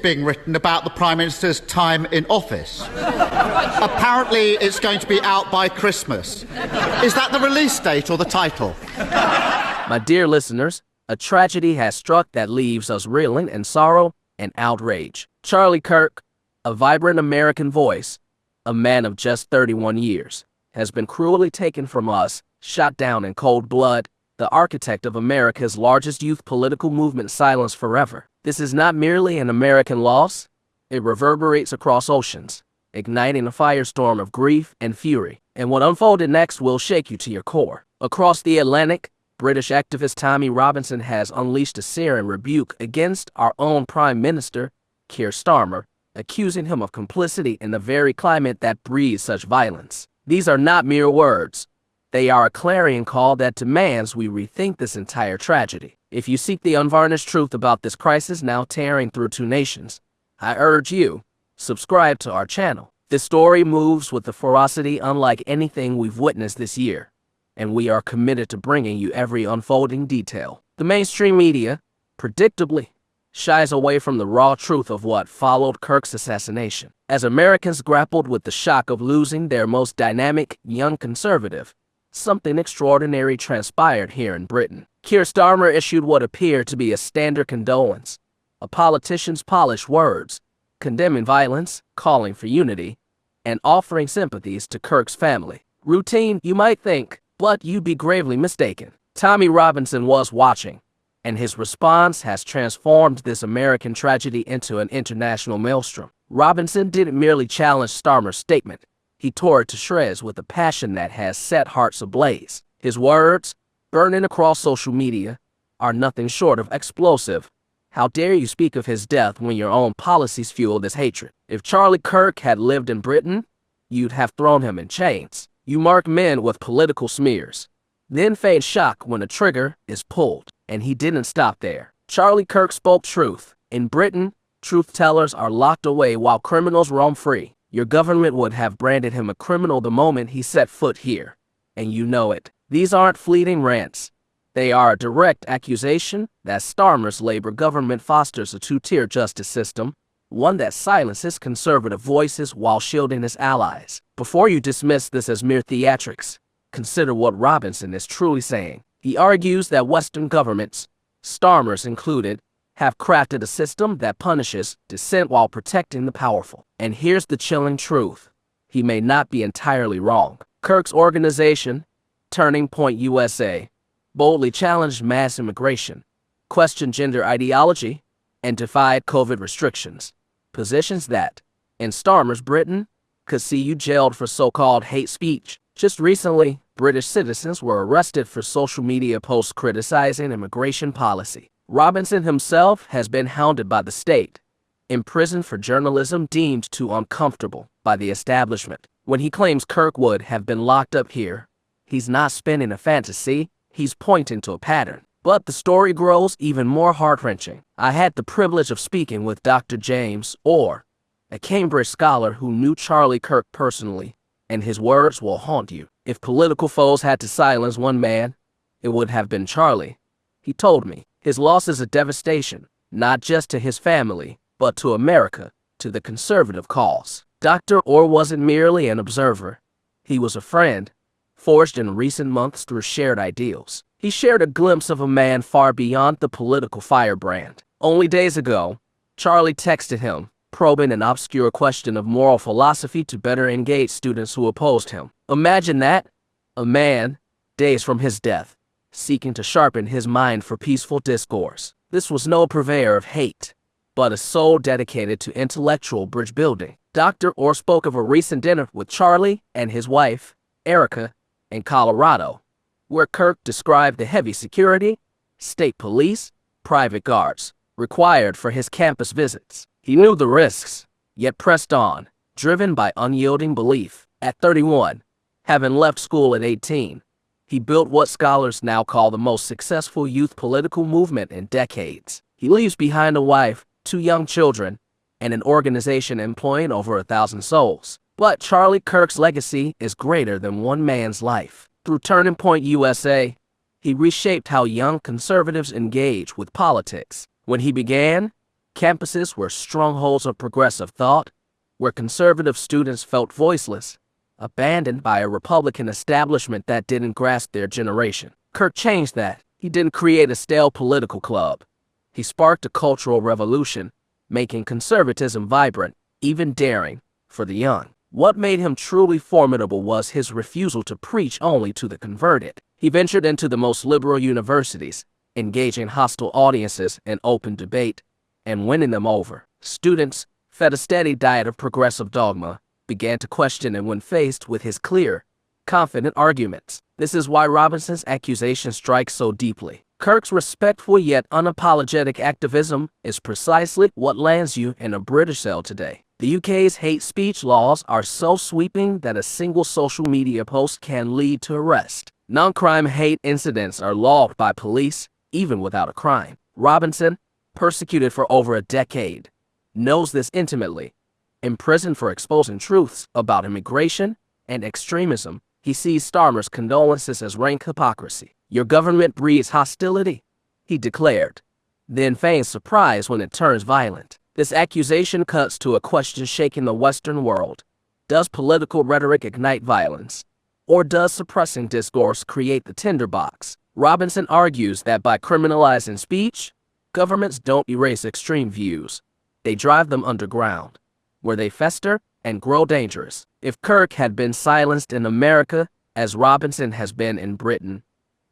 being written about the Prime Minister's time in office. Apparently, it's going to be out by Christmas. Is that the release date or the title? My dear listeners, a tragedy has struck that leaves us reeling in sorrow and outrage. Charlie Kirk, a vibrant American voice, a man of just 31 years, has been cruelly taken from us, shot down in cold blood, the architect of America's largest youth political movement silenced forever. This is not merely an American loss. It reverberates across oceans, igniting a firestorm of grief and fury. And what unfolded next will shake you to your core. Across the Atlantic, British activist Tommy Robinson has unleashed a searing rebuke against our own Prime Minister, Keir Starmer, accusing him of complicity in the very climate that breeds such violence. These are not mere words. They are a clarion call that demands we rethink this entire tragedy. If you seek the unvarnished truth about this crisis now tearing through two nations, I urge you, subscribe to our channel. This story moves with a ferocity unlike anything we've witnessed this year, and we are committed to bringing you every unfolding detail. The mainstream media, predictably, shies away from the raw truth of what followed Kirk's assassination. As Americans grappled with the shock of losing their most dynamic young conservative, something extraordinary transpired here in Britain. Keir Starmer issued what appeared to be a standard condolence, a politician's polished words, condemning violence, calling for unity, and offering sympathies to Kirk's family. Routine, you might think, but you'd be gravely mistaken. Tommy Robinson was watching, and his response has transformed this American tragedy into an international maelstrom. Robinson didn't merely challenge Starmer's statement. He tore it to shreds with a passion that has set hearts ablaze. His words, burning across social media, are nothing short of explosive. How dare you speak of his death when your own policies fuel this hatred? If Charlie Kirk had lived in Britain, you'd have thrown him in chains. You mark men with political smears, then feign shock when a trigger is pulled. And he didn't stop there. Charlie Kirk spoke truth. In Britain, truth-tellers are locked away while criminals roam free. Your government would have branded him a criminal the moment he set foot here. And you know it. These aren't fleeting rants. They are a direct accusation that Starmer's Labour government fosters a two-tier justice system, one that silences conservative voices while shielding its allies. Before you dismiss this as mere theatrics, consider what Robinson is truly saying. He argues that Western governments, Starmer's included, have crafted a system that punishes dissent while protecting the powerful. And here's the chilling truth. He may not be entirely wrong. Kirk's organization, Turning Point USA, boldly challenged mass immigration, questioned gender ideology, and defied COVID restrictions. Positions that, in Starmer's Britain, could see you jailed for so-called hate speech. Just recently, British citizens were arrested for social media posts criticizing immigration policy. Robinson himself has been hounded by the state, imprisoned for journalism deemed too uncomfortable by the establishment. When he claims Kirk would have been locked up here, he's not spinning a fantasy, he's pointing to a pattern. But the story grows even more heart-wrenching. I had the privilege of speaking with Dr. James Orr, a Cambridge scholar who knew Charlie Kirk personally, and his words will haunt you. If political foes had to silence one man, it would have been Charlie. He told me his loss is a devastation, not just to his family, but to America, to the conservative cause. Dr. Orr wasn't merely an observer. He was a friend, forged in recent months through shared ideals. He shared a glimpse of a man far beyond the political firebrand. Only days ago, Charlie texted him, probing an obscure question of moral philosophy to better engage students who opposed him. Imagine that, a man, days from his death, seeking to sharpen his mind for peaceful discourse. This was no purveyor of hate, but a soul dedicated to intellectual bridge building. Dr. Orr spoke of a recent dinner with Charlie and his wife, Erica, in Colorado, where Kirk described the heavy security, state police, private guards required for his campus visits. He knew the risks, yet pressed on, driven by unyielding belief. At 31, having left school at 18, he built what scholars now call the most successful youth political movement in decades. He leaves behind a wife, 2 young children, and an organization employing over 1,000 souls. But Charlie Kirk's legacy is greater than one man's life. Through Turning Point USA, he reshaped how young conservatives engage with politics. When he began, Campuses were strongholds of progressive thought, where conservative students felt voiceless, abandoned by a Republican establishment that didn't grasp their generation. Kirk changed that. He didn't create a stale political club. He sparked a cultural revolution, making conservatism vibrant, even daring, for the young. What made him truly formidable was his refusal to preach only to the converted. He ventured into the most liberal universities, engaging hostile audiences in open debate, and winning them over. Students, fed a steady diet of progressive dogma, began to question him when faced with his clear, confident arguments. This is why Robinson's accusation strikes so deeply. Kirk's respectful yet unapologetic activism is precisely what lands you in a British cell today. The UK's hate speech laws are so sweeping that a single social media post can lead to arrest. Non-crime hate incidents are logged by police, even without a crime. Robinson, persecuted for over a decade, knows this intimately. Imprisoned for exposing truths about immigration and extremism, he sees Starmer's condolences as rank hypocrisy. "Your government breeds hostility," he declared, then feigns surprise when it turns violent. This accusation cuts to a question shaking the Western world. Does political rhetoric ignite violence? Or does suppressing discourse create the tinderbox? Robinson argues that by criminalizing speech, governments don't erase extreme views. They drive them underground, where they fester and grow dangerous. If Kirk had been silenced in America, as Robinson has been in Britain,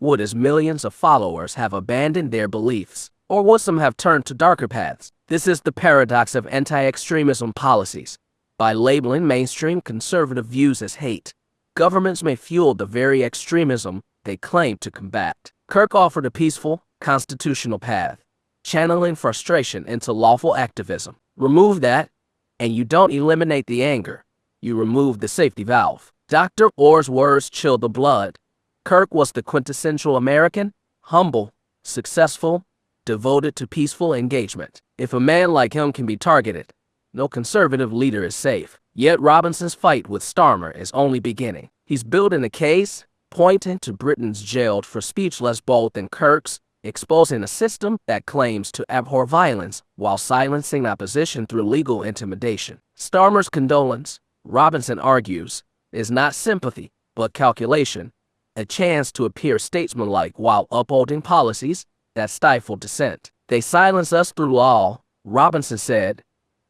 would his millions of followers have abandoned their beliefs, or would some have turned to darker paths? This is the paradox of anti-extremism policies. By labeling mainstream conservative views as hate, governments may fuel the very extremism they claim to combat. Kirk offered a peaceful, constitutional path, channeling frustration into lawful activism. Remove that, and you don't eliminate the anger. You remove the safety valve. Dr. Orr's words chill the blood. Kirk was the quintessential American, humble, successful, devoted to peaceful engagement. If a man like him can be targeted, no conservative leader is safe. Yet Robinson's fight with Starmer is only beginning. He's building a case, pointing to Britain's jailed for speech less bold than Kirk's, exposing a system that claims to abhor violence while silencing opposition through legal intimidation. Starmer's condolence, Robinson argues, is not sympathy, but calculation, a chance to appear statesmanlike while upholding policies that stifle dissent. They silence us through law, Robinson said,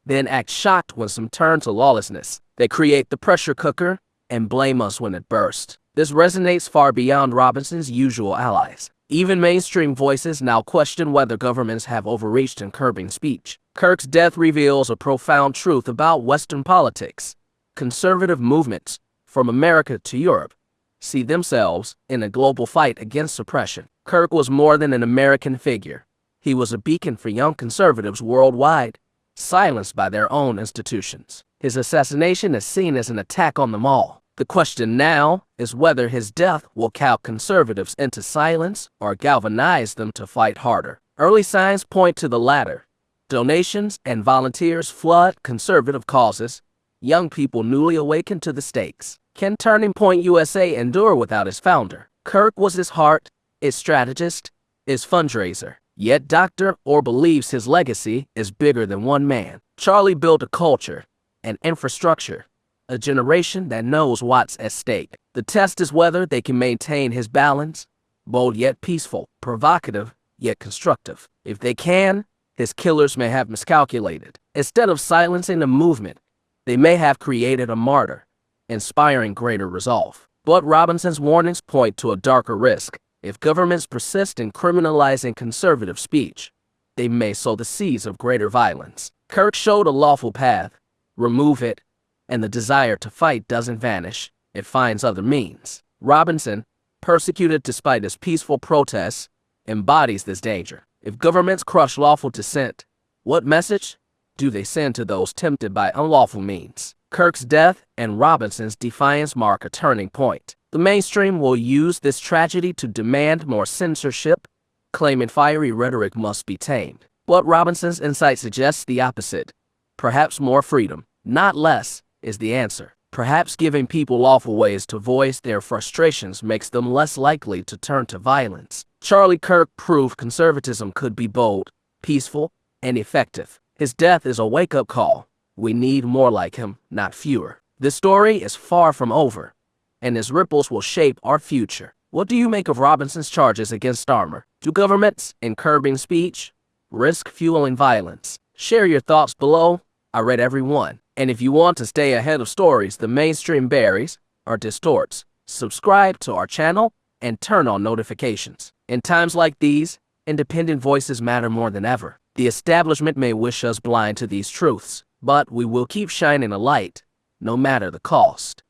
then act shocked when some turn to lawlessness. They create the pressure cooker and blame us when it bursts. This resonates far beyond Robinson's usual allies. Even mainstream voices now question whether governments have overreached in curbing speech. Kirk's death reveals a profound truth about Western politics. Conservative movements, from America to Europe, see themselves in a global fight against suppression. Kirk was more than an American figure. He was a beacon for young conservatives worldwide, silenced by their own institutions. His assassination is seen as an attack on them all. The question now is whether his death will cow conservatives into silence or galvanize them to fight harder. Early signs point to the latter. Donations and volunteers flood conservative causes, young people newly awakened to the stakes. Can Turning Point USA endure without its founder? Kirk was his heart, his strategist, his fundraiser. Yet Dr. Orr believes his legacy is bigger than one man. Charlie built a culture, an infrastructure, a generation that knows what's at stake. The test is whether they can maintain his balance, bold yet peaceful, provocative yet constructive. If they can, his killers may have miscalculated. Instead of silencing a movement, they may have created a martyr, inspiring greater resolve. But Robinson's warnings point to a darker risk. If governments persist in criminalizing conservative speech, they may sow the seeds of greater violence. Kirk showed a lawful path. Remove it, and the desire to fight doesn't vanish. It finds other means. Robinson, persecuted despite his peaceful protests, embodies this danger. If governments crush lawful dissent, what message do they send to those tempted by unlawful means? Kirk's death and Robinson's defiance mark a turning point. The mainstream will use this tragedy to demand more censorship, claiming fiery rhetoric must be tamed. But Robinson's insight suggests the opposite. Perhaps more freedom, not less, is the answer. Perhaps giving people lawful ways to voice their frustrations makes them less likely to turn to violence. Charlie Kirk proved conservatism could be bold, peaceful, and effective. His death is a wake-up call. We need more like him, not fewer. This story is far from over, and his ripples will shape our future. What do you make of Robinson's charges against Starmer? Do governments, in curbing speech, risk fueling violence? Share your thoughts below. I read every one. And if you want to stay ahead of stories the mainstream buries or distorts, subscribe to our channel and turn on notifications. In times like these, independent voices matter more than ever. The establishment may wish us blind to these truths, but we will keep shining a light, no matter the cost.